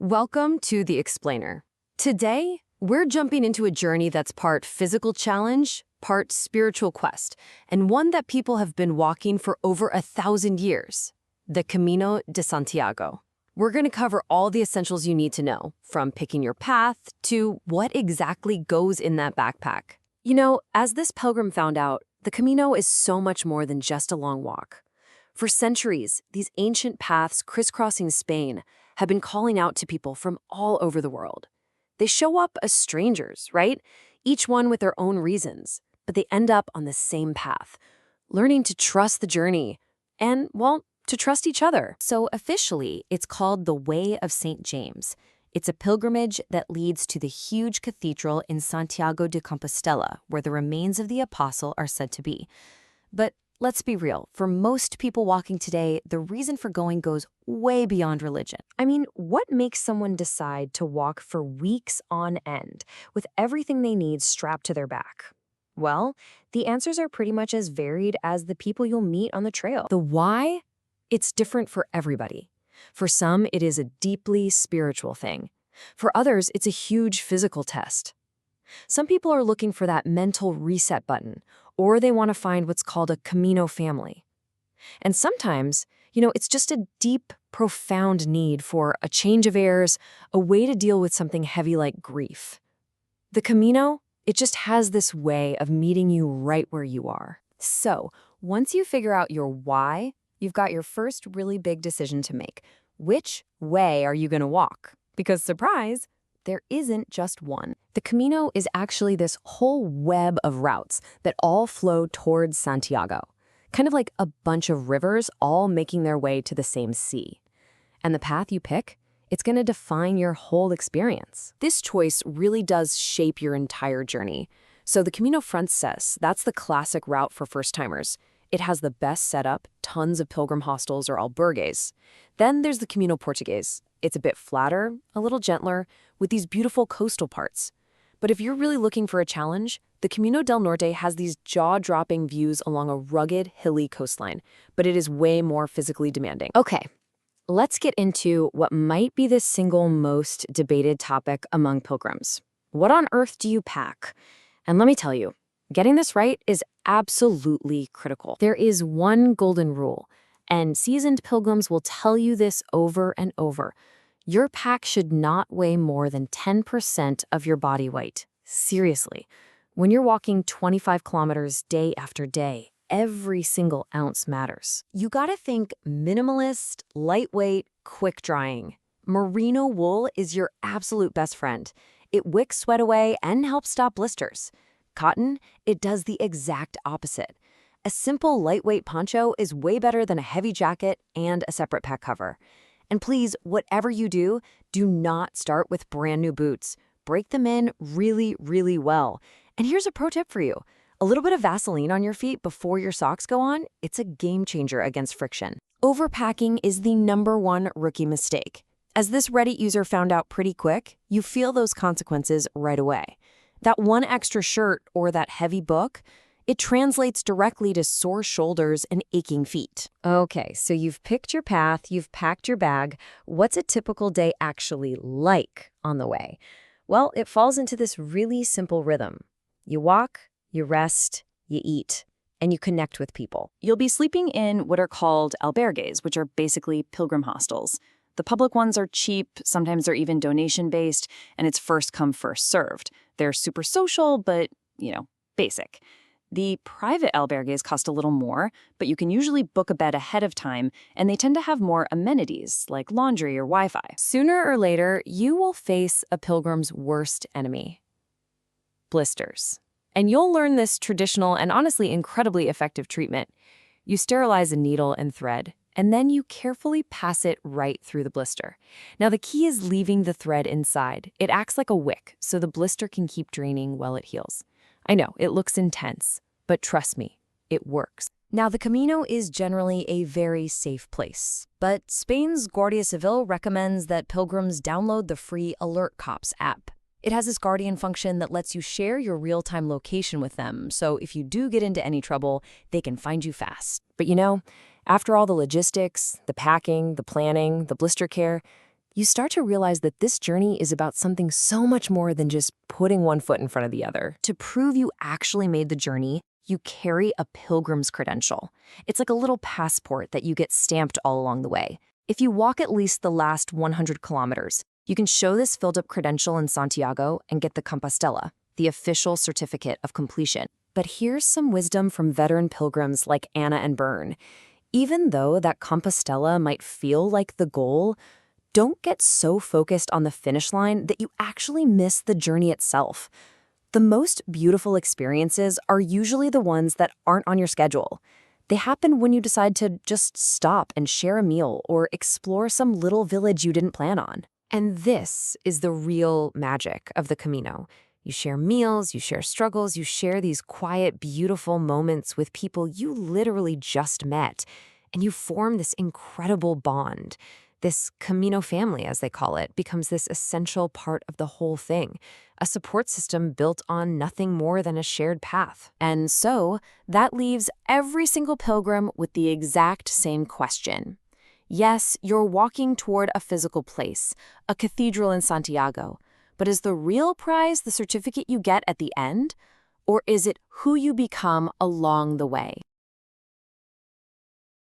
Welcome to The Explainer. Today, we're jumping into a journey that's part physical challenge, part spiritual quest, and one that people have been walking for over 1,000 years, the Camino de Santiago. We're going to cover all the essentials you need to know, from picking your path to what exactly goes in that backpack. You know, as this pilgrim found out, the Camino is so much more than just a long walk. For centuries, these ancient paths crisscrossing Spain have been calling out to people from all over the world. They show up as strangers, right? Each one with their own reasons, but they end up on the same path, learning to trust the journey and, well, to trust each other. So officially, it's called the Way of St. James. It's a pilgrimage that leads to the huge cathedral in Santiago de Compostela, where the remains of the apostle are said to be. But let's be real, for most people walking today, the reason for going goes way beyond religion. I mean, what makes someone decide to walk for weeks on end with everything they need strapped to their back? Well, the answers are pretty much as varied as the people you'll meet on the trail. The why? It's different for everybody. For some, it is a deeply spiritual thing. For others, it's a huge physical test. Some people are looking for that mental reset button, or they want to find what's called a Camino family. And sometimes, it's just a deep, profound need for a change of airs, a way to deal with something heavy like grief. The Camino, it just has this way of meeting you right where you are. So, once you figure out your why, you've got your first really big decision to make. Which way are you going to walk? Because surprise, there isn't just one. The Camino is actually this whole web of routes that all flow towards Santiago, kind of like a bunch of rivers all making their way to the same sea. And the path you pick, it's going to define your whole experience. This choice really does shape your entire journey. So the Camino Francés, that's the classic route for first-timers. It has the best setup, tons of pilgrim hostels or albergues. Then there's the Camino Portugués. It's a bit flatter, a little gentler, with these beautiful coastal parts. But if you're really looking for a challenge, the Camino del Norte has these jaw-dropping views along a rugged, hilly coastline, but it is way more physically demanding. Okay, let's get into what might be the single most debated topic among pilgrims. What on earth do you pack? And let me tell you, getting this right is absolutely critical. There is one golden rule, and seasoned pilgrims will tell you this over and over. Your pack should not weigh more than 10% of your body weight. Seriously. When you're walking 25 kilometers day after day, every single ounce matters. You gotta think minimalist, lightweight, quick drying. Merino wool is your absolute best friend. It wicks sweat away and helps stop blisters. Cotton, it does the exact opposite. A simple, lightweight poncho is way better than a heavy jacket and a separate pack cover. And please, whatever you do, do not start with brand new boots. Break them in really, really well. And here's a pro tip for you. A little bit of Vaseline on your feet before your socks go on, it's a game changer against friction. Overpacking is the #1 rookie mistake. As this Reddit user found out pretty quick, you feel those consequences right away. That one extra shirt or that heavy book, it translates directly to sore shoulders and aching feet. Okay, so you've picked your path, you've packed your bag. What's a typical day actually like on the way? Well, it falls into this really simple rhythm. You walk, you rest, you eat, and you connect with people. You'll be sleeping in what are called albergues, which are basically pilgrim hostels. The public ones are cheap, sometimes they're even donation-based, and it's first come, first served. They're super social, but, basic. The private albergues cost a little more, but you can usually book a bed ahead of time, and they tend to have more amenities, like laundry or Wi-Fi. Sooner or later, you will face a pilgrim's worst enemy: blisters. And you'll learn this traditional and honestly incredibly effective treatment. You sterilize a needle and thread, and then you carefully pass it right through the blister. Now, the key is leaving the thread inside. It acts like a wick, so the blister can keep draining while it heals. I know, it looks intense, but trust me, it works. Now, the Camino is generally a very safe place, but Spain's Guardia Civil recommends that pilgrims download the free Alert Cops app. It has this guardian function that lets you share your real-time location with them, so if you do get into any trouble, they can find you fast. But after all the logistics, the packing, the planning, the blister care, you start to realize that this journey is about something so much more than just putting one foot in front of the other. To prove you actually made the journey, you carry a pilgrim's credential. It's like a little passport that you get stamped all along the way. If you walk at least the last 100 kilometers, you can show this filled-up credential in Santiago and get the Compostela, the official certificate of completion. But here's some wisdom from veteran pilgrims like Anna and Byrne. Even though that Compostela might feel like the goal, don't get so focused on the finish line that you actually miss the journey itself. The most beautiful experiences are usually the ones that aren't on your schedule. They happen when you decide to just stop and share a meal or explore some little village you didn't plan on. And this is the real magic of the Camino. You share meals, you share struggles, you share these quiet, beautiful moments with people you literally just met, and you form this incredible bond. This Camino family, as they call it, becomes this essential part of the whole thing, a support system built on nothing more than a shared path. And so, that leaves every single pilgrim with the exact same question. Yes, you're walking toward a physical place, a cathedral in Santiago, but is the real prize the certificate you get at the end? Or is it who you become along the way?